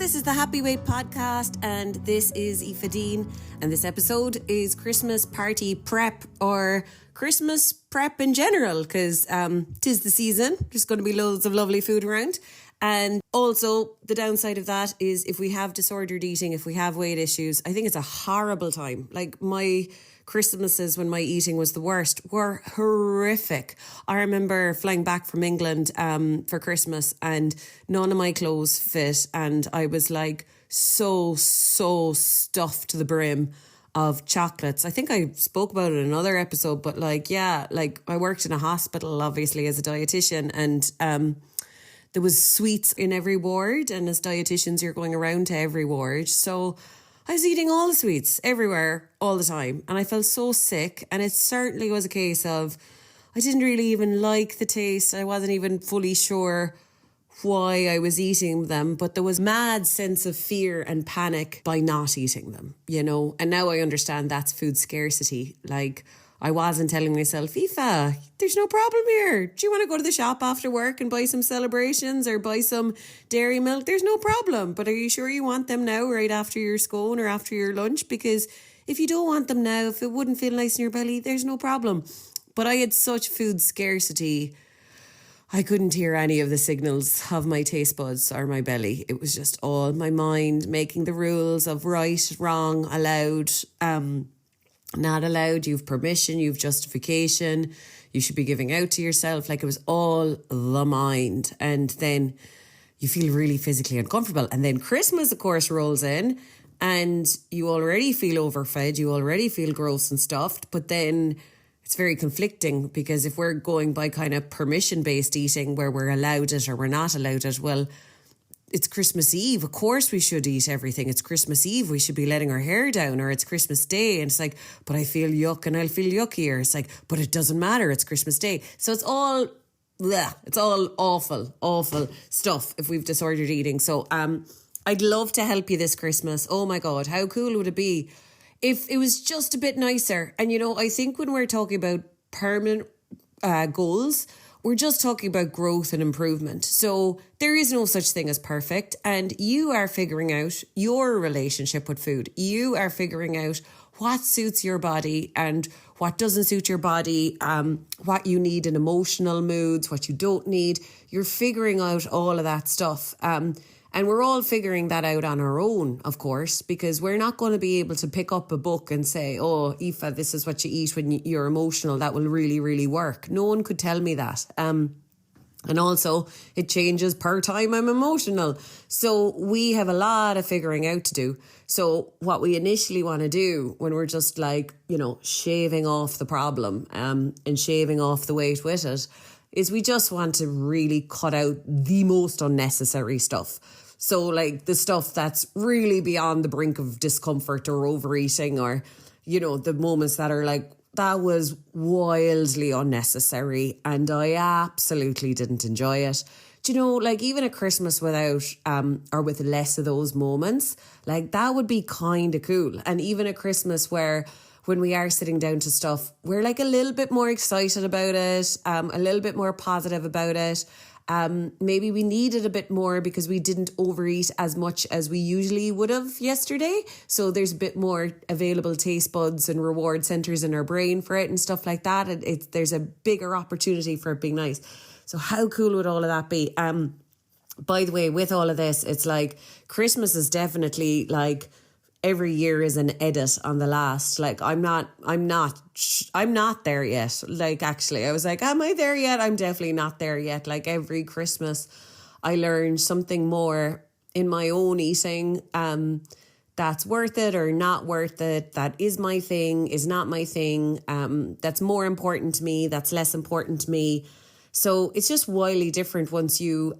this is the Happy Weight podcast, and this is Aoife Dean, and this episode is Christmas party prep, or Christmas prep in general, because 'tis the season. There's going to be loads of lovely food around. And also, the downside of that is if we have disordered eating, if we have weight issues, I think it's a horrible time. Like, my Christmases when my eating was the worst were horrific. I remember flying back from England for Christmas and none of my clothes fit, and I was like so stuffed to the brim of chocolates. I think I spoke about it in another episode, but I worked in a hospital, obviously, as a dietitian, and there was sweets in every ward, and as dietitians you're going around to every ward, so I was eating all the sweets everywhere all the time, and I felt so sick. And it certainly was a case of I didn't really even like the taste. I wasn't even fully sure why I was eating them, but there was mad sense of fear and panic by not eating them, you know. And now I understand that's food scarcity. Like, I wasn't telling myself, Aoife, there's no problem here. Do you want to go to the shop after work and buy some celebrations or buy some dairy milk? There's no problem. But are you sure you want them now, right after your scone or after your lunch? Because if you don't want them now, if it wouldn't feel nice in your belly, there's no problem. But I had such food scarcity, I couldn't hear any of the signals of my taste buds or my belly. It was just all my mind making the rules of right, wrong, allowed, not allowed, you've permission, you've justification, you should be giving out to yourself. Like, it was all the mind. And then you feel really physically uncomfortable. And then Christmas, of course, rolls in and you already feel overfed, you already feel gross and stuffed. But then it's very conflicting, because if we're going by kind of permission-based eating where we're allowed it or we're not allowed it, well, it's Christmas Eve. Of course we should eat everything. It's Christmas Eve. We should be letting our hair down, or it's Christmas Day. And it's like, but I feel yuck and I'll feel yuckier. It's like, but it doesn't matter. It's Christmas Day. So it's all awful stuff if we've disordered eating. So I'd love to help you this Christmas. Oh my God, how cool would it be if it was just a bit nicer? And, you know, I think when we're talking about permanent goals, we're just talking about growth and improvement. So there is no such thing as perfect. And you are figuring out your relationship with food. You are figuring out what suits your body and what doesn't suit your body, what you need in emotional moods, what you don't need. You're figuring out all of that stuff. And we're all figuring that out on our own, of course, because we're not going to be able to pick up a book and say, oh, Aoife, this is what you eat when you're emotional. That will really, really work. No one could tell me that. And also, it changes per time I'm emotional. So we have a lot of figuring out to do. So what we initially want to do when we're just like, you know, shaving off the problem and shaving off the weight with it, is we just want to really cut out the most unnecessary stuff. So like the stuff that's really beyond the brink of discomfort or overeating, or, you know, the moments that are like, that was wildly unnecessary and I absolutely didn't enjoy it. Do you know, like, even at Christmas without or with less of those moments, like, that would be kind of cool. And even at Christmas where when we are sitting down to stuff, we're like a little bit more excited about it, a little bit more positive about it. Maybe we needed a bit more because we didn't overeat as much as we usually would have yesterday. So there's a bit more available taste buds and reward centers in our brain for it and stuff like that. And there's a bigger opportunity for it being nice. So how cool would all of that be? By the way, with all of this, it's like Christmas is definitely like every year is an edit on the last. Like, I'm not there yet. Like, actually, I was like, am I there yet? I'm definitely not there yet. Like, every Christmas, I learn something more in my own eating that's worth it or not worth it. That is my thing, is not my thing. That's more important to me. That's less important to me. So it's just wildly different once you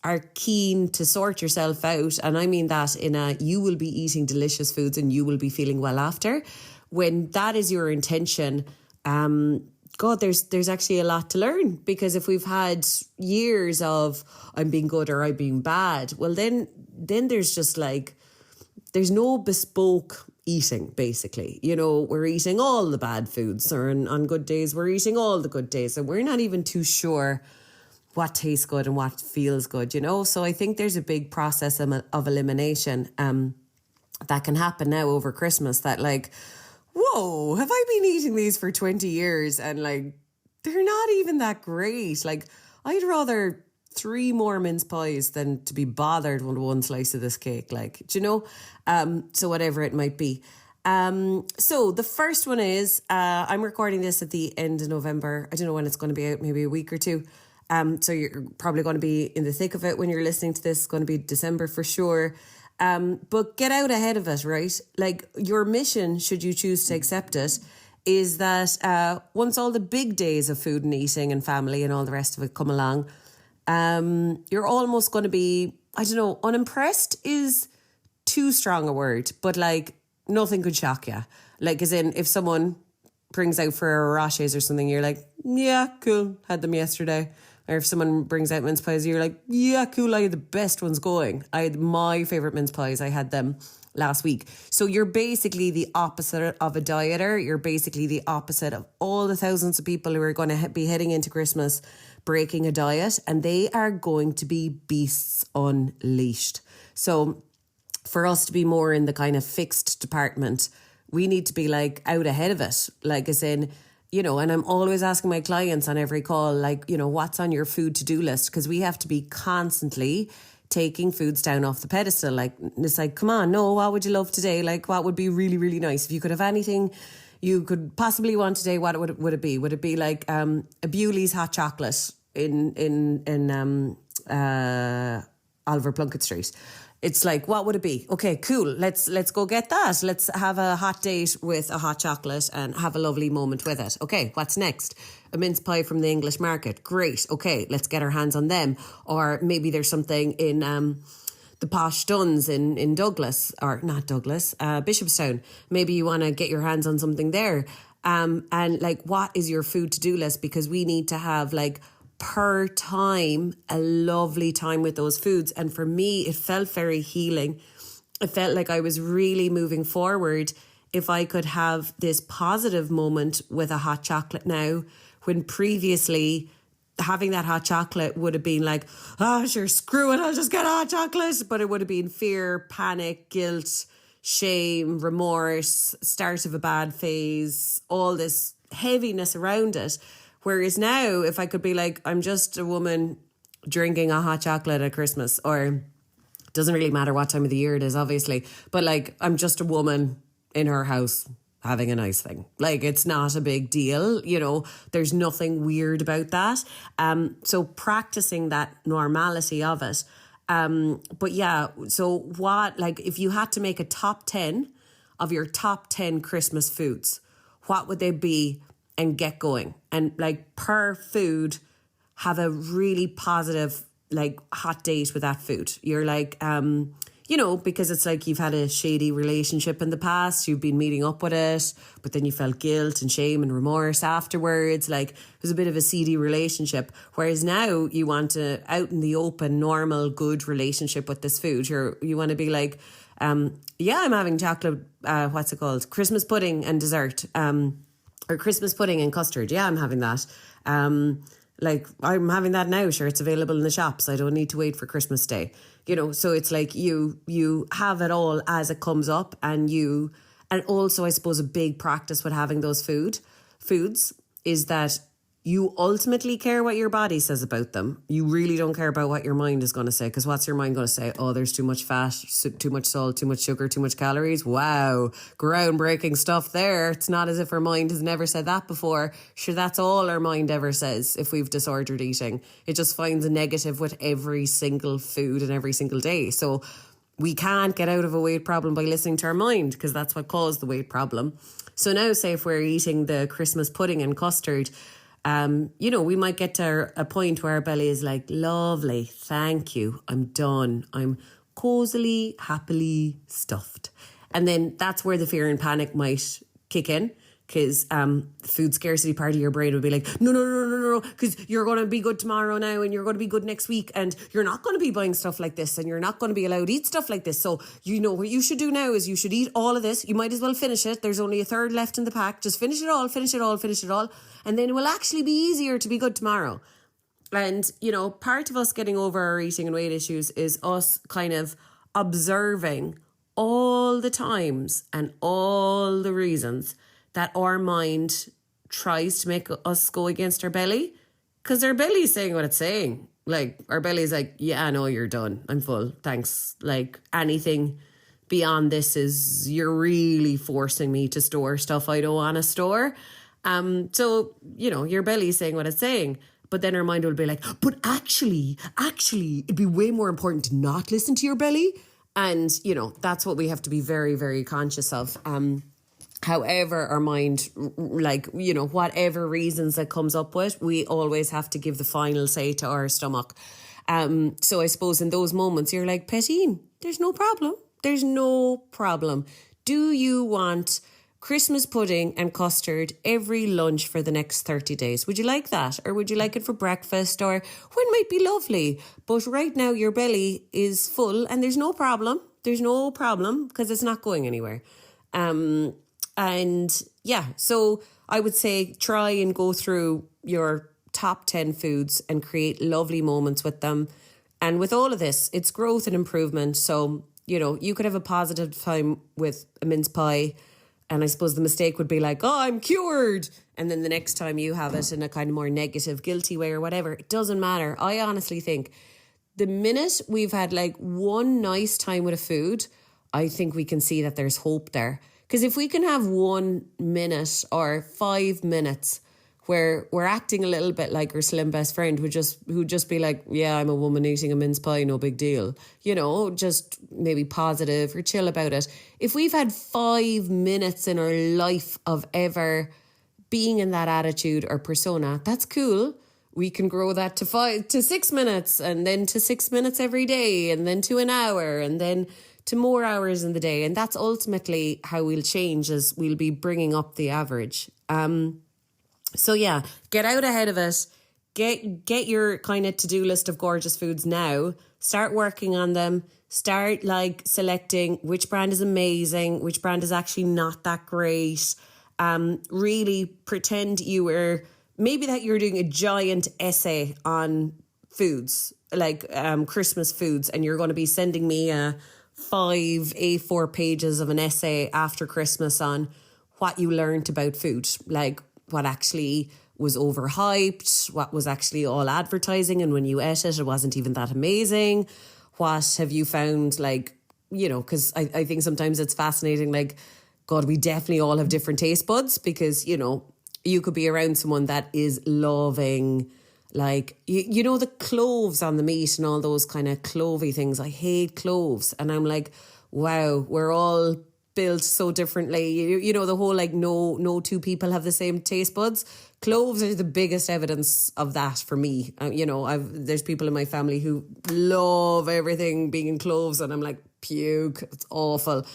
are keen to sort yourself out. And I mean that in you will be eating delicious foods and you will be feeling well after. When that is your intention, God, there's actually a lot to learn. Because if we've had years of I'm being good or I'm being bad, well, then there's just like, there's no bespoke eating, basically. You know, we're eating all the bad foods, or on good days, we're eating all the good days. And we're not even too sure what tastes good and what feels good, you know? So I think there's a big process of elimination that can happen now over Christmas that like, whoa, have I been eating these for 20 years and like, they're not even that great. Like, I'd rather 3 more mince pies than to be bothered with one slice of this cake. Like, do you know? So whatever it might be. So the first one is, I'm recording this at the end of November. I don't know when it's going to be out, maybe a week or two. So you're probably going to be in the thick of it when you're listening to this. It's going to be December for sure. But get out ahead of it, right? Like your mission, should you choose to accept it, is that once all the big days of food and eating and family and all the rest of it come along, you're almost going to be, I don't know, unimpressed is too strong a word, but like nothing could shock you. Like as in if someone brings out Ferrero Rochers or something, you're like, yeah, cool, had them yesterday. Or if someone brings out mince pies, you're like, yeah, cool, I had the best ones going. I had my favourite mince pies. I had them last week. So you're basically the opposite of a dieter. You're basically the opposite of all the thousands of people who are going to be heading into Christmas breaking a diet. And they are going to be beasts unleashed. So for us to be more in the kind of fixed department, we need to be like out ahead of it. Like as in, you know, and I'm always asking my clients on every call, like, you know, what's on your food to-do list? Because we have to be constantly taking foods down off the pedestal. Like, it's like, come on, no, what would you love today? Like, what would be really, really nice? If you could have anything you could possibly want today, what would it be? Would it be like a Bewley's hot chocolate in Oliver Plunkett Street? It's like, what would it be? Okay, cool. Let's go get that. Let's have a hot date with a hot chocolate and have a lovely moment with it. Okay, what's next? A mince pie from the English market. Great. Okay, let's get our hands on them. Or maybe there's something in the Posh Duns in Douglas, or not Douglas, Bishopstown. Maybe you want to get your hands on something there. And like, what is your food to-do list? Because we need to have like per time a lovely time with those foods. And for me, it felt very healing. It felt like I was really moving forward if I could have this positive moment with a hot chocolate now, when previously having that hot chocolate would have been like, oh, sure, screw it, I'll just get a hot chocolate. But it would have been fear, panic, guilt, shame, remorse, start of a bad phase, all this heaviness around it. Whereas now, if I could be like, I'm just a woman drinking a hot chocolate at Christmas, or it doesn't really matter what time of the year it is, obviously, but like, I'm just a woman in her house having a nice thing. Like, it's not a big deal, you know, there's nothing weird about that. So practicing that normality of it. But yeah, so what, like, if you had to make a top 10 of your top 10 Christmas foods, what would they be? And get going. And like per food, have a really positive, like hot date with that food. You're like, you know, because it's like you've had a shady relationship in the past, you've been meeting up with it, but then you felt guilt and shame and remorse afterwards. Like it was a bit of a seedy relationship. Whereas now you want to out in the open, normal, good relationship with this food. You want to be like, yeah, I'm having chocolate, what's it called? Christmas pudding and dessert. Or Christmas pudding and custard. Yeah, I'm having that. Like, I'm having that now. Sure, it's available in the shops. I don't need to wait for Christmas Day. You know, so it's like you have it all as it comes up. And also, I suppose, a big practice with having those foods is that you ultimately care what your body says about them. You really don't care about what your mind is going to say. Because what's your mind going to say? Oh, there's too much fat, too much salt, too much sugar, too much calories. Wow, groundbreaking stuff there. It's not as if our mind has never said that before. Sure, that's all our mind ever says if we've disordered eating. It just finds a negative with every single food and every single day. So we can't get out of a weight problem by listening to our mind, because that's what caused the weight problem. So now, say if we're eating the Christmas pudding and custard, you know, we might get to a point where our belly is like, lovely, thank you, I'm done. I'm cosily, happily stuffed. And then that's where the fear and panic might kick in, because food scarcity part of your brain would be like, no, because you're going to be good tomorrow now and you're going to be good next week and you're not going to be buying stuff like this and you're not going to be allowed to eat stuff like this. So you know what you should do now is you should eat all of this. You might as well finish it. There's only a third left in the pack. Just finish it all. And then it will actually be easier to be good tomorrow. And, you know, part of us getting over our eating and weight issues is us kind of observing all the times and all the reasons that our mind tries to make us go against our belly. Because our belly's saying what it's saying. Like, our belly's like, yeah, no, you're done. I'm full. Thanks. Like, anything beyond this is, you're really forcing me to store stuff I don't want to store. So, you know, your belly's saying what it's saying. But then our mind will be like, but actually, it'd be way more important to not listen to your belly. And, you know, that's what we have to be very, very conscious of. However, our mind, like, you know, whatever reasons that comes up with, we always have to give the final say to our stomach. So I suppose in those moments, you're like, Pettine, there's no problem. There's no problem. Do you want Christmas pudding and custard every lunch for the next 30 days? Would you like that? Or would you like it for breakfast? Or when might be lovely? But right now your belly is full and there's no problem. There's no problem because it's not going anywhere. And yeah, so I would say try and go through your top 10 foods and create lovely moments with them. And with all of this, it's growth and improvement. So, you know, you could have a positive time with a mince pie. And I suppose the mistake would be like, oh, I'm cured. And then the next time you have it in a kind of more negative, guilty way or whatever, it doesn't matter. I honestly think the minute we've had like one nice time with a food, I think we can see that there's hope there. Because if we can have 1 minute or 5 minutes where we're acting a little bit like our slim best friend who'd just be like, yeah, I'm a woman eating a mince pie, no big deal. You know, just maybe positive or chill about it. If we've had 5 minutes in our life of ever being in that attitude or persona, that's cool. We can grow that to 6 minutes, and then to 6 minutes every day, and then to an hour, and then to more hours in the day. And that's ultimately how we'll change, as we'll be bringing up the average. So yeah, get out ahead of it. Get your kind of to-do list of gorgeous foods now. Start working on them. Start like selecting which brand is amazing, which brand is actually not that great. Really pretend maybe that you're doing a giant essay on foods, like Christmas foods, and you're going to be sending me 5 A4 pages of an essay after Christmas on what you learned about food, like what actually was overhyped, what was actually all advertising, and when you ate it, it wasn't even that amazing. What have you found, like, you know, because I think sometimes it's fascinating, like, God, we definitely all have different taste buds, because, you know, you could be around someone that is loving, like, you know, the cloves on the meat and all those kind of clovey things. I hate cloves. And I'm like, wow, we're all built so differently. You know, the whole like no two people have the same taste buds. Cloves are the biggest evidence of that for me. You know, there's people in my family who love everything being in cloves, and I'm like, puke, it's awful.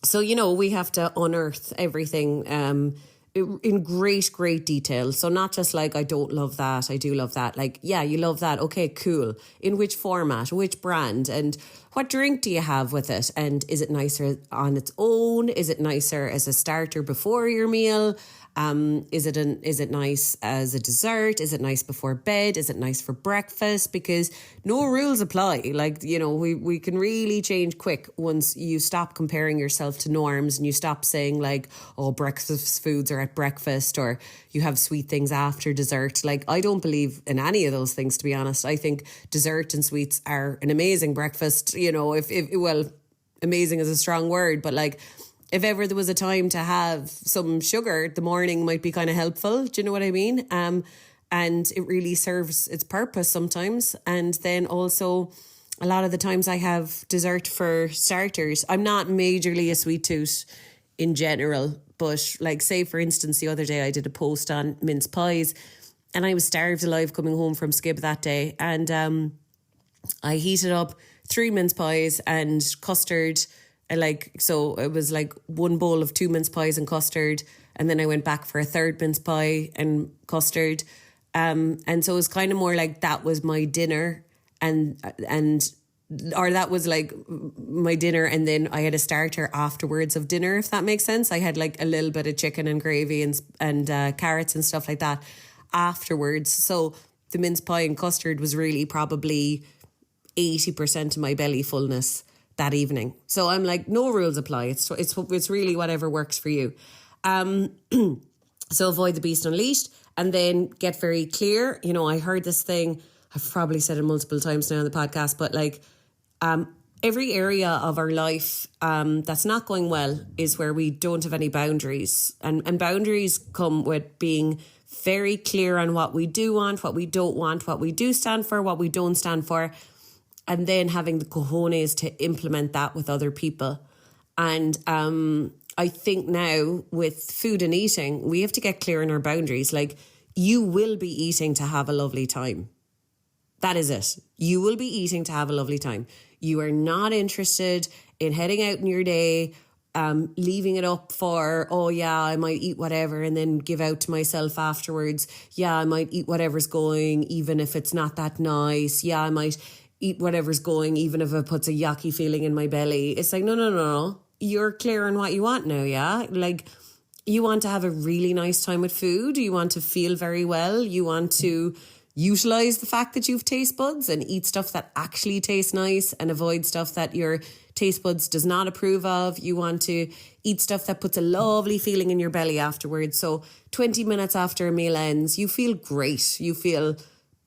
So, you know, we have to unearth everything in great detail. So not just like, I don't love that, I do love that. Like, yeah, you love that. Okay, cool. In which format, which brand, and what drink do you have with it? And is it nicer on its own? Is it nicer as a starter before your meal? Is it nice as a dessert? Is it nice before bed? Is it nice for breakfast? Because no rules apply. Like, you know, we can really change quick once you stop comparing yourself to norms, and you stop saying like, oh, breakfast foods are at breakfast, or you have sweet things after dessert. Like, I don't believe in any of those things, to be honest. I think dessert and sweets are an amazing breakfast. You know, well, amazing is a strong word, but like, if ever there was a time to have some sugar, the morning might be kind of helpful. Do you know what I mean? And it really serves its purpose sometimes. And then also, a lot of the times I have dessert for starters. I'm not majorly a sweet tooth in general, but like, say for instance, the other day I did a post on mince pies, and I was starved alive coming home from Skib that day. And I heated up 3 mince pies and custard. So it was like 1 bowl of 2 mince pies and custard, and then I went back for a 3rd mince pie and custard. And so it was kind of more like that was my dinner, or that was like my dinner, and then I had a starter afterwards of dinner, if that makes sense. I had like a little bit of chicken and gravy and carrots and stuff like that afterwards. So the mince pie and custard was really probably 80% of my belly fullness that evening. So I'm like, no rules apply. It's really whatever works for you. So avoid the beast unleashed, and then get very clear. You know, I heard this thing, I've probably said it multiple times now on the podcast, but like every area of our life that's not going well is where we don't have any boundaries. And boundaries come with being very clear on what we do want, what we don't want, what we do stand for, what we don't stand for, and then having the cojones to implement that with other people. And I think now with food and eating, we have to get clear on our boundaries. Like, you will be eating to have a lovely time. That is it. You will be eating to have a lovely time. You are not interested in heading out in your day, leaving it up for, oh yeah, I might eat whatever and then give out to myself afterwards. Yeah, I might eat whatever's going, even if it's not that nice. Yeah, I might eat whatever's going, even if it puts a yucky feeling in my belly. It's like, no. You're clear on what you want now, yeah? Like, you want to have a really nice time with food. You want to feel very well. You want to utilize the fact that you've taste buds and eat stuff that actually tastes nice and avoid stuff that your taste buds does not approve of. You want to eat stuff that puts a lovely feeling in your belly afterwards. So 20 minutes after a meal ends, you feel great. You feel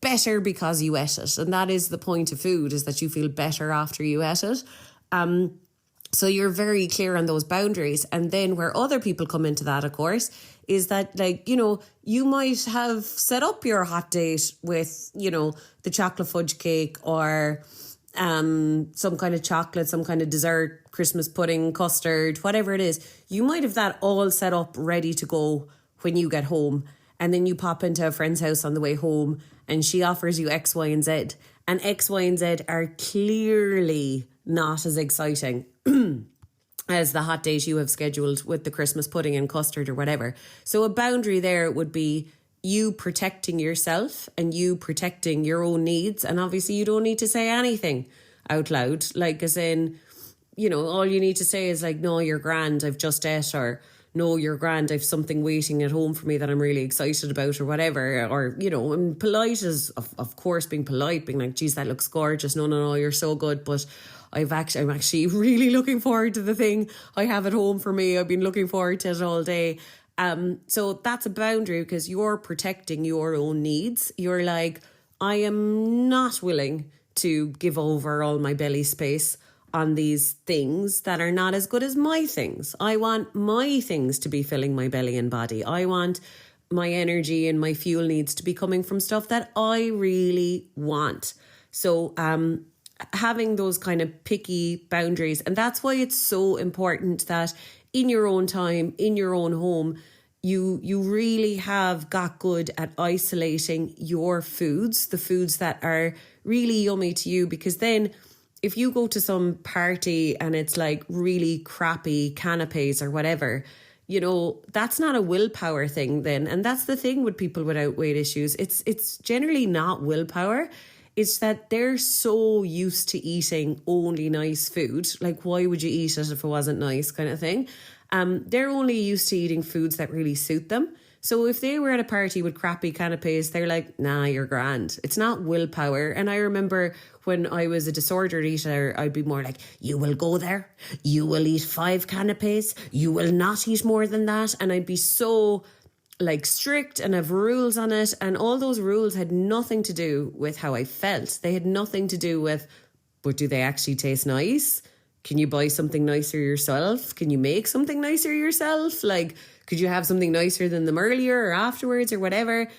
better because you ate it. And that is the point of food, is that you feel better after you ate it. So you're very clear on those boundaries. And then where other people come into that, of course, is that, like, you know, you might have set up your hot date with, you know, the chocolate fudge cake or some kind of chocolate, some kind of dessert, Christmas pudding, custard, whatever it is. You might have that all set up ready to go when you get home. And then you pop into a friend's house on the way home and she offers you X, Y, and Z. And X, Y, and Z are clearly not as exciting as the hot date you have scheduled with the Christmas pudding and custard or whatever. So a boundary there would be you protecting yourself and you protecting your own needs. And obviously you don't need to say anything out loud. Like, as in, you know, all you need to say is like, no, you're grand, I've just ate, or no, you're grand, I've something waiting at home for me that I'm really excited about, or whatever. Or, you know, and polite is, of course, being polite, being like, geez, that looks gorgeous. No, you're so good. But I'm actually really looking forward to the thing I have at home for me. I've been looking forward to it all day. So that's a boundary, because you're protecting your own needs. You're like, I am not willing to give over all my belly space on these things that are not as good as my things. I want my things to be filling my belly and body. I want my energy and my fuel needs to be coming from stuff that I really want. So having those kind of picky boundaries. And that's why it's so important that in your own time, in your own home, you really have got good at isolating your foods, the foods that are really yummy to you. Because then if you go to some party and it's like really crappy canapes or whatever, you know, that's not a willpower thing then. And that's the thing with people without weight issues. It's generally not willpower. It's that they're so used to eating only nice food. Like, why would you eat it if it wasn't nice, kind of thing? They're only used to eating foods that really suit them. So if they were at a party with crappy canapes, they're like, nah, you're grand. It's not willpower. And I remember when I was a disordered eater, I'd be more like, you will go there, you will eat 5 canapes, you will not eat more than that. And I'd be so like strict and have rules on it. And all those rules had nothing to do with how I felt. They had nothing to do with, but do they actually taste nice? Can you buy something nicer yourself? Can you make something nicer yourself? Like, could you have something nicer than them earlier or afterwards or whatever?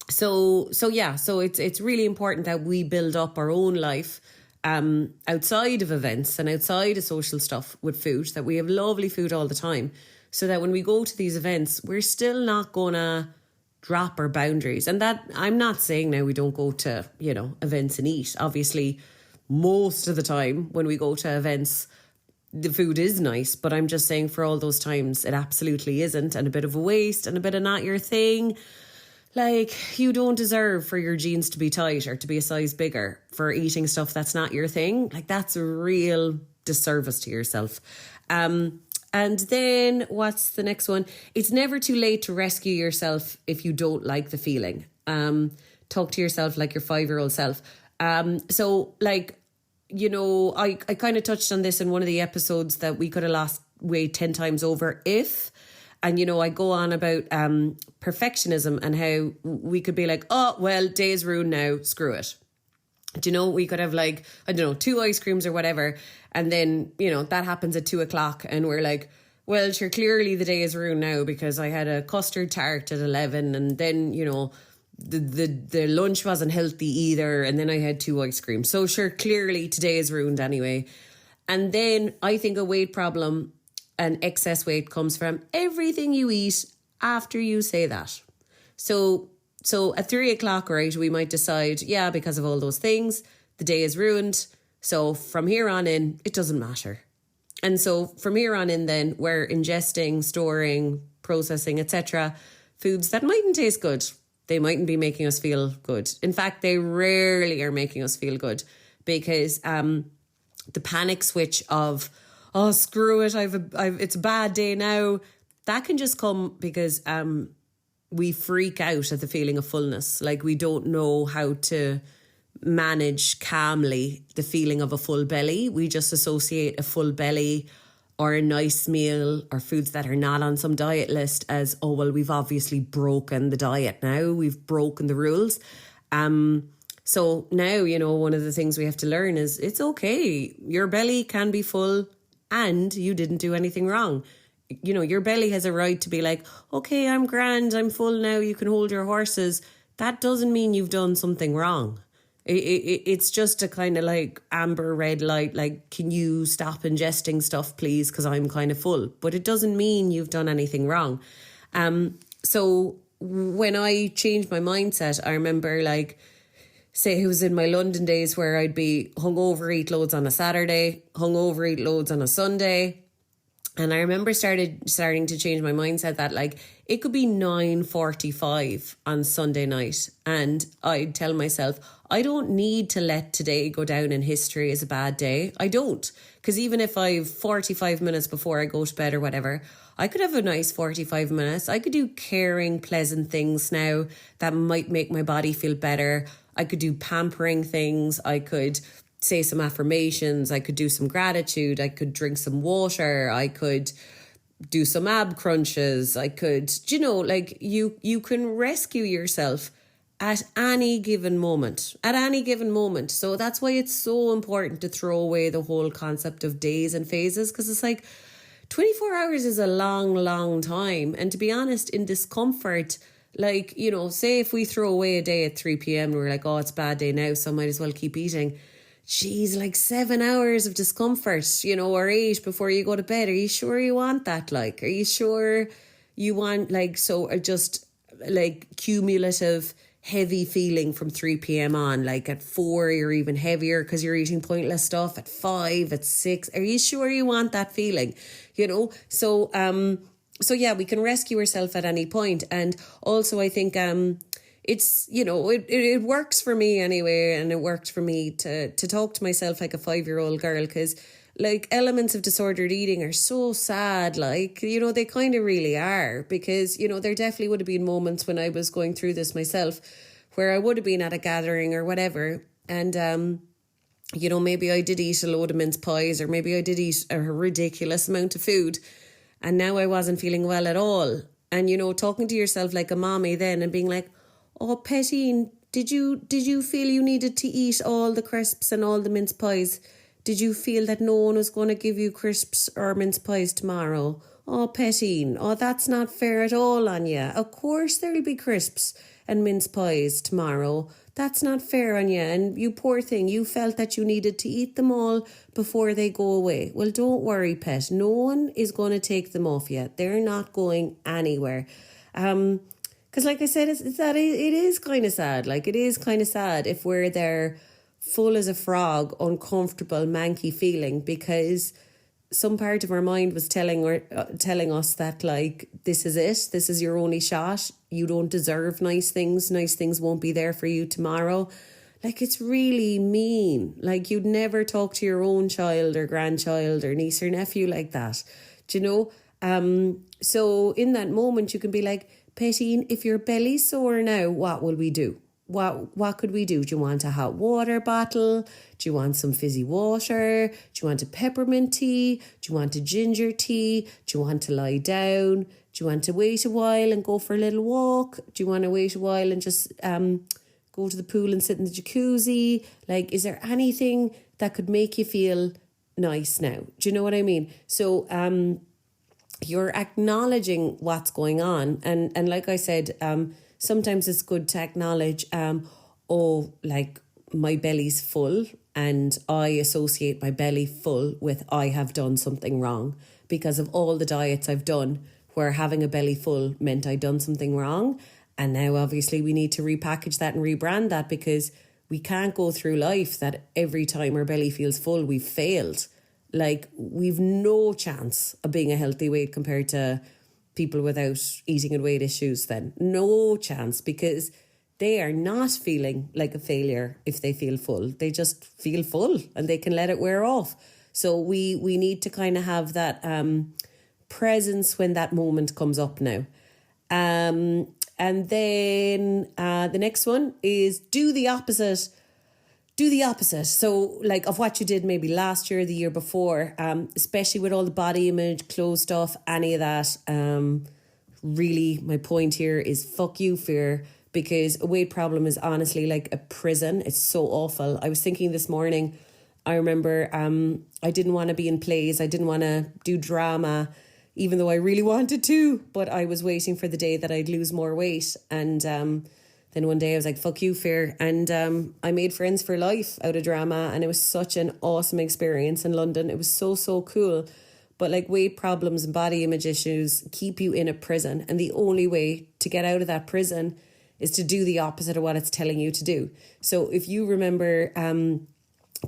So it's really important that we build up our own life outside of events and outside of social stuff with food, that we have lovely food all the time, so that when we go to these events, we're still not gonna drop our boundaries. And that, I'm not saying now we don't go to, you know, events and eat. Obviously, most of the time when we go to events, the food is nice, but I'm just saying for all those times it absolutely isn't, and a bit of a waste and a bit of not your thing. Like, you don't deserve for your jeans to be tight or to be a size bigger for eating stuff that's not your thing. Like, that's a real disservice to yourself. And then what's the next one? It's never too late to rescue yourself if you don't like the feeling. Talk to yourself like your 5-year-old self. So like, you know, I kind of touched on this in one of the episodes that we could have lost weight 10 times over if, and, you know, I go on about perfectionism and how we could be like, oh, well, day's ruined now, screw it. Do you know, we could have like, I don't know, 2 ice creams or whatever. And then, you know, that happens at 2:00 and we're like, well, sure, clearly the day is ruined now because I had a custard tart at 11 and then, you know, the lunch wasn't healthy either, and then I had 2 ice creams. So sure, clearly today is ruined anyway. And then I think a weight problem and excess weight comes from everything you eat after you say that. So at 3:00, right, we might decide, yeah, because of all those things, the day is ruined. So from here on in, it doesn't matter. And so from here on in, then we're ingesting, storing, processing, etc., foods that mightn't taste good. They mightn't be making us feel good. In fact, they rarely are making us feel good because the panic switch of, oh, screw it, it's a bad day now, that can just come because we freak out at the feeling of fullness. Like we don't know how to manage calmly the feeling of a full belly. We just associate a full belly or a nice meal or foods that are not on some diet list as, oh, well, we've obviously broken the diet now. We've broken the rules. So now, you know, one of the things we have to learn is it's okay. Your belly can be full and you didn't do anything wrong. You know, your belly has a right to be like, okay, I'm grand, I'm full now, you can hold your horses. That doesn't mean you've done something wrong. It's just a kind of like amber red light, like, can you stop ingesting stuff, please? Because I'm kind of full. But it doesn't mean you've done anything wrong. So when I changed my mindset, I remember like, say it was in my London days where I'd be hungover, eat loads on a Saturday, hungover, eat loads on a Sunday. And I remember starting to change my mindset that like it could be 9:45 on Sunday night and I'd tell myself, I don't need to let today go down in history as a bad day. I don't. Because even if I've 45 minutes before I go to bed or whatever, I could have a nice 45 minutes. I could do caring, pleasant things now that might make my body feel better. I could do pampering things. I could say some affirmations, I could do some gratitude, I could drink some water, I could do some ab crunches, I could, you know, like you can rescue yourself at any given moment, So that's why it's so important to throw away the whole concept of days and phases, because it's like 24 hours is a long, long time. And to be honest, in discomfort, like, you know, say if we throw away a day at 3 p.m. and we're like, oh, it's a bad day now, so I might as well keep eating. Geez, like 7 hours of discomfort, you know, or 8 before you go to bed. Are you sure you want that? Like, are you sure you want like, so just like cumulative heavy feeling from 3 p.m. on, like at 4 you're even heavier because you're eating pointless stuff, at 5, at 6. Are you sure you want that feeling? You know, so yeah, we can rescue ourselves at any point. And also I think it's, you know, it works for me anyway, and it worked for me to talk to myself like a 5-year-old girl, because like elements of disordered eating are so sad, like, you know, they kind of really are, because, you know, there definitely would have been moments when I was going through this myself where I would have been at a gathering or whatever, and you know, maybe I did eat a load of mince pies, or maybe I did eat a ridiculous amount of food, and now I wasn't feeling well at all. And, you know, talking to yourself like a mommy then and being like, oh, Pettine, did you feel you needed to eat all the crisps and all the mince pies? Did you feel that no one was going to give you crisps or mince pies tomorrow? Oh, Pettine, oh, that's not fair at all on you. Of course there'll be crisps and mince pies tomorrow. That's not fair on you. And you poor thing, you felt that you needed to eat them all before they go away. Well, don't worry, pet. No one is going to take them off you. They're not going anywhere. Because like I said, it is kind of sad. Like, it is kind of sad if we're there full as a frog, uncomfortable, manky feeling, because some part of our mind was telling us that, like, this is it. This is your only shot. You don't deserve nice things. Nice things won't be there for you tomorrow. Like, it's really mean. Like, you'd never talk to your own child or grandchild or niece or nephew like that. Do you know? So in that moment, you can be like, Pettine, if your belly's sore now, what will we do? What could we do? Do you want a hot water bottle? Do you want some fizzy water? Do you want a peppermint tea? Do you want a ginger tea? Do you want to lie down? Do you want to wait a while and go for a little walk? Do you want to wait a while and just go to the pool and sit in the jacuzzi? Like, is there anything that could make you feel nice now? Do you know what I mean? So you're acknowledging what's going on. And like I said, sometimes it's good to acknowledge, like my belly's full, and I associate my belly full with I have done something wrong because of all the diets I've done where having a belly full meant I'd done something wrong. And now obviously we need to repackage that and rebrand that, because we can't go through life that every time our belly feels full, we've failed. Like, we've no chance of being a healthy weight compared to people without eating and weight issues then. No chance, because they are not feeling like a failure if they feel full. They just feel full and they can let it wear off. So we need to kind of have that presence when that moment comes up now. And then the next one is do the opposite. Do the opposite. So like of what you did maybe last year, the year before, especially with all the body image, clothes stuff, any of that. Really, my point here is fuck you, fear, because a weight problem is honestly like a prison. It's so awful. I was thinking this morning, I remember I didn't want to be in plays. I didn't want to do drama, even though I really wanted to, but I was waiting for the day that I'd lose more weight. And then one day I was like, fuck you, fear. And I made friends for life out of drama. And it was such an awesome experience in London. It was so, so cool. But like weight problems and body image issues keep you in a prison. And the only way to get out of that prison is to do the opposite of what it's telling you to do. So if you remember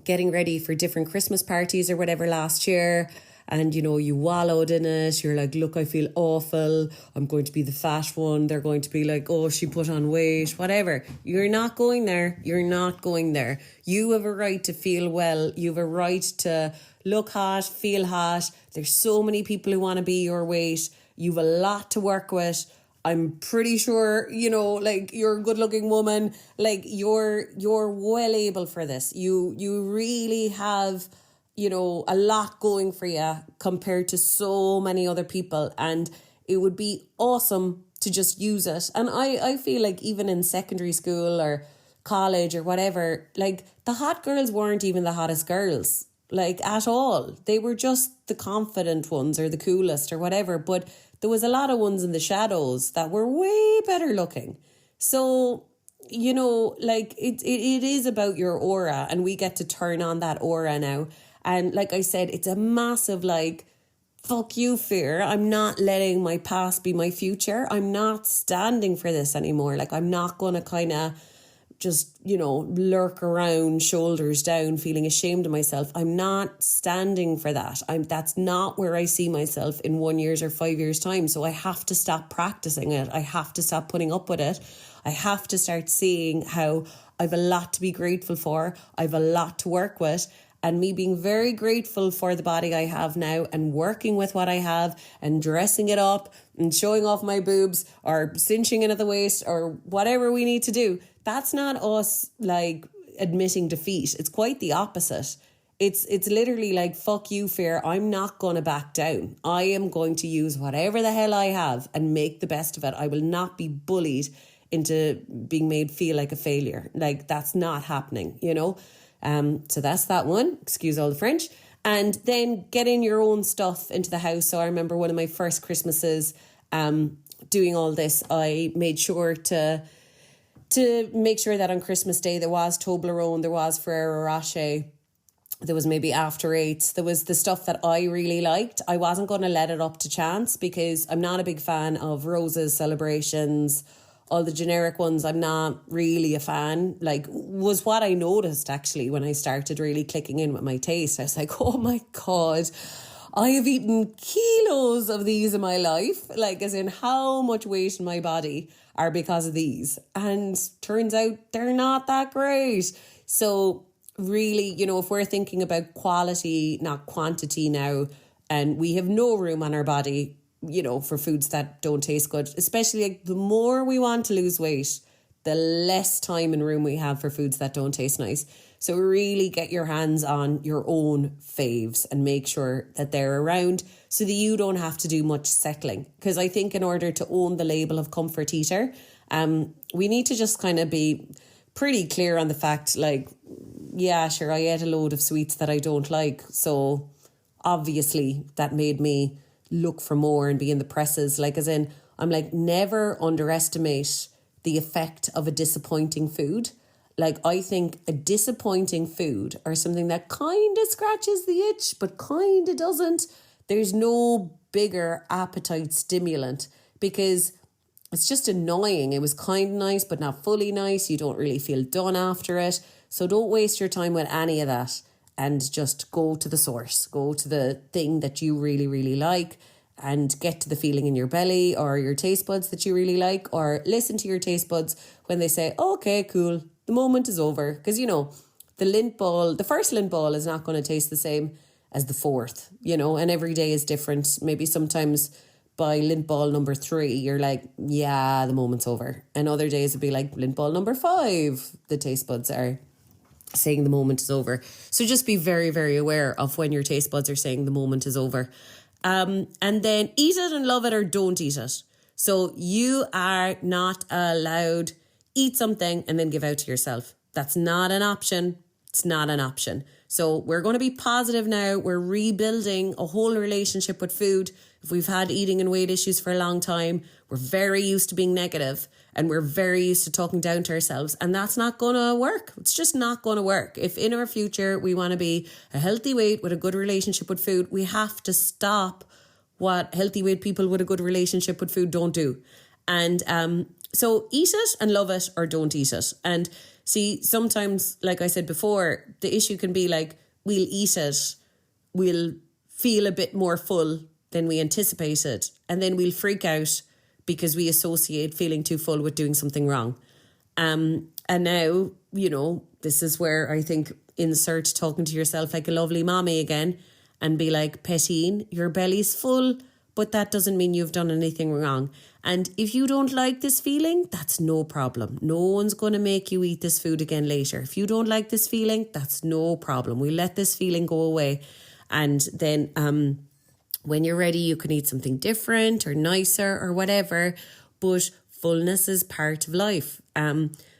getting ready for different Christmas parties or whatever last year, and, you know, you wallowed in it. You're like, look, I feel awful. I'm going to be the fat one. They're going to be like, oh, she put on weight, whatever. You're not going there. You're not going there. You have a right to feel well. You have a right to look hot, feel hot. There's so many people who want to be your weight. You've a lot to work with. I'm pretty sure, you know, like, you're a good looking woman. Like, you're well able for this. You really have, you know, a lot going for you compared to so many other people. And it would be awesome to just use it. And I feel like even in secondary school or college or whatever, like, the hot girls weren't even the hottest girls, like, at all. They were just the confident ones or the coolest or whatever. But there was a lot of ones in the shadows that were way better looking. So, you know, like, it is about your aura, and we get to turn on that aura now. And like I said, it's a massive, like, fuck you, fear. I'm not letting my past be my future. I'm not standing for this anymore. Like, I'm not going to kind of just, you know, lurk around, shoulders down, feeling ashamed of myself. I'm not standing for that. That's not where I see myself in 1 year's or 5 years' time. So I have to stop practicing it. I have to stop putting up with it. I have to start seeing how I've a lot to be grateful for. I've a lot to work with. And me being very grateful for the body I have now and working with what I have and dressing it up and showing off my boobs or cinching it at the waist or whatever we need to do. That's not us, like, admitting defeat. It's quite the opposite. It's literally like, fuck you, fear. I'm not going to back down. I am going to use whatever the hell I have and make the best of it. I will not be bullied into being made feel like a failure. Like, that's not happening, you know? So that's that one. Excuse all the French. And then getting your own stuff into the house. So I remember one of my first Christmases doing all this. I made sure to make sure that on Christmas Day there was Toblerone, there was Ferrero Rocher, there was maybe After Eights, there was the stuff that I really liked. I wasn't going to let it up to chance because I'm not a big fan of roses, celebrations, all the generic ones. I'm not really a fan. Like, was what I noticed actually when I started really clicking in with my taste. I was like, oh my God, I have eaten kilos of these in my life. Like, as in how much weight in my body are because of these. And turns out they're not that great. So really, you know, if we're thinking about quality, not quantity now, and we have no room on our body for foods that don't taste good, especially like the more we want to lose weight, the less time and room we have for foods that don't taste nice. So really get your hands on your own faves and make sure that they're around so that you don't have to do much settling. Because I think in order to own the label of comfort eater, we need to just kind of be pretty clear on the fact, like, yeah, sure, I ate a load of sweets that I don't like. So obviously that made me look for more and be in the presses. Like, as in, I'm like, never underestimate the effect of a disappointing food. Like, I think a disappointing food or something that kind of scratches the itch, but kind of doesn't, there's no bigger appetite stimulant, because it's just annoying. It was kind of nice, but not fully nice. You don't really feel done after it. So don't waste your time with any of that, and just go to the source. Go to the thing that you really, really like, and get to the feeling in your belly or your taste buds that you really like, or listen to your taste buds when they say, okay, cool, the moment is over. Because, the first lint ball is not going to taste the same as the fourth, and every day is different. Maybe sometimes by lint ball number 3, you're like, yeah, the moment's over. And other days it'd be like lint ball number 5, the taste buds are saying the moment is over. So just be very, very aware of when your taste buds are saying the moment is over. And then eat it and love it, or don't eat it. So you are not allowed eat something and then give out to yourself. That's not an option. It's not an option. So we're going to be positive now. We're rebuilding a whole relationship with food. If we've had eating and weight issues for a long time, we're very used to being negative, and we're very used to talking down to ourselves. And that's not going to work. It's just not going to work. If in our future we want to be a healthy weight with a good relationship with food, we have to stop what healthy weight people with a good relationship with food don't do. And so eat it and love it, or don't eat it. And see, sometimes, like I said before, the issue can be like, we'll eat it, we'll feel a bit more full than we anticipated, and then we'll freak out because we associate feeling too full with doing something wrong. And now, this is where I think insert talking to yourself like a lovely mommy again, and be like, Pettine, your belly's full, but that doesn't mean you've done anything wrong. And if you don't like this feeling, that's no problem. No one's going to make you eat this food again later. If you don't like this feeling, that's no problem. We let this feeling go away. And then when you're ready, you can eat something different or nicer or whatever. But fullness is part of life.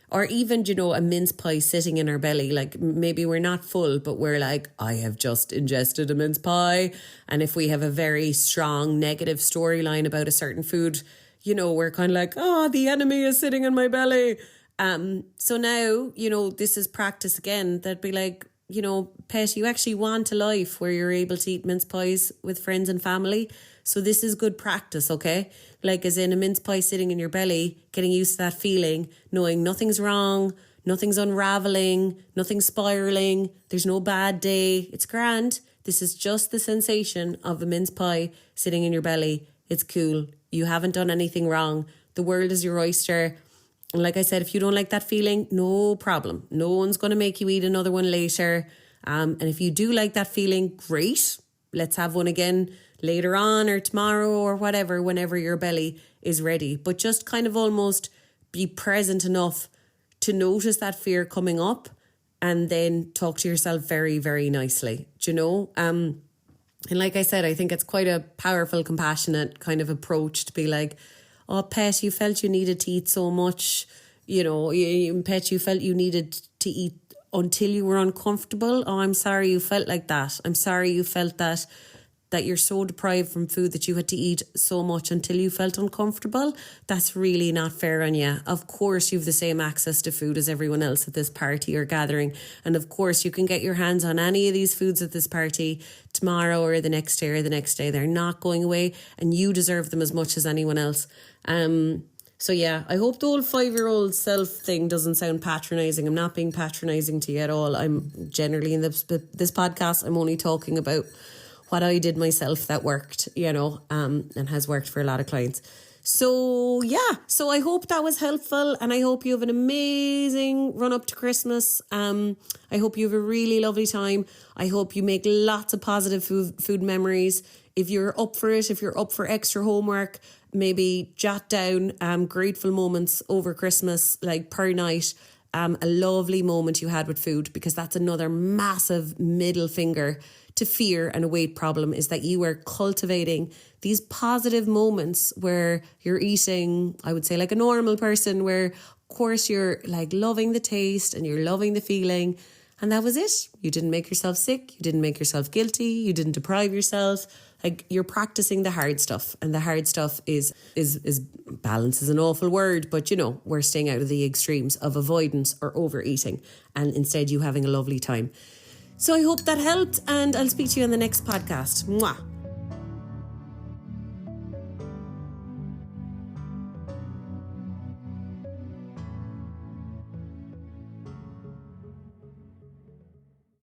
Or even, a mince pie sitting in our belly. Like, maybe we're not full, but we're like, I have just ingested a mince pie. And if we have a very strong negative storyline about a certain food, we're kind of like, the enemy is sitting in my belly. So now, this is practice again. That'd be like, Pet, you actually want a life where you're able to eat mince pies with friends and family. So this is good practice, okay? Like, as in a mince pie sitting in your belly, getting used to that feeling, knowing nothing's wrong, nothing's unraveling, nothing's spiraling, there's no bad day, it's grand. This is just the sensation of a mince pie sitting in your belly. It's cool. You haven't done anything wrong. The world is your oyster. And like I said, if you don't like that feeling, no problem. No one's going to make you eat another one later. And if you do like that feeling, great. Let's have one again later on, or tomorrow, or whatever, whenever your belly is ready. But just kind of almost be present enough to notice that fear coming up, and then talk to yourself very, very nicely. Do you know? And like I said, I think it's quite a powerful, compassionate kind of approach to be like, oh, Pet, you felt you needed to eat so much. Pet, you felt you needed to eat until you were uncomfortable. Oh, I'm sorry you felt like that. I'm sorry you felt that you're so deprived from food that you had to eat so much until you felt uncomfortable. That's really not fair on you. Of course, you've the same access to food as everyone else at this party or gathering. And of course, you can get your hands on any of these foods at this party tomorrow or the next day or the next day. They're not going away, and you deserve them as much as anyone else. So yeah, I hope the old 5-year-old self thing doesn't sound patronising. I'm not being patronising to you at all. I'm generally in this podcast, I'm only talking about what I did myself that worked, and has worked for a lot of clients. So yeah, so I hope that was helpful, and I hope you have an amazing run up to Christmas. I hope you have a really lovely time. I hope you make lots of positive food memories if you're up for it, if you're up for extra homework, maybe jot down grateful moments over Christmas, like per night, a lovely moment you had with food, because that's another massive middle finger to fear and a weight problem, is that you are cultivating these positive moments where you're eating, I would say, like a normal person, where of course you're like loving the taste and you're loving the feeling. And that was it. You didn't make yourself sick. You didn't make yourself guilty. You didn't deprive yourself. Like, you're practicing the hard stuff. And the hard stuff is balance is an awful word, but you know, we're staying out of the extremes of avoidance or overeating, and instead you having a lovely time. So I hope that helped, and I'll speak to you on the next podcast. Mwah.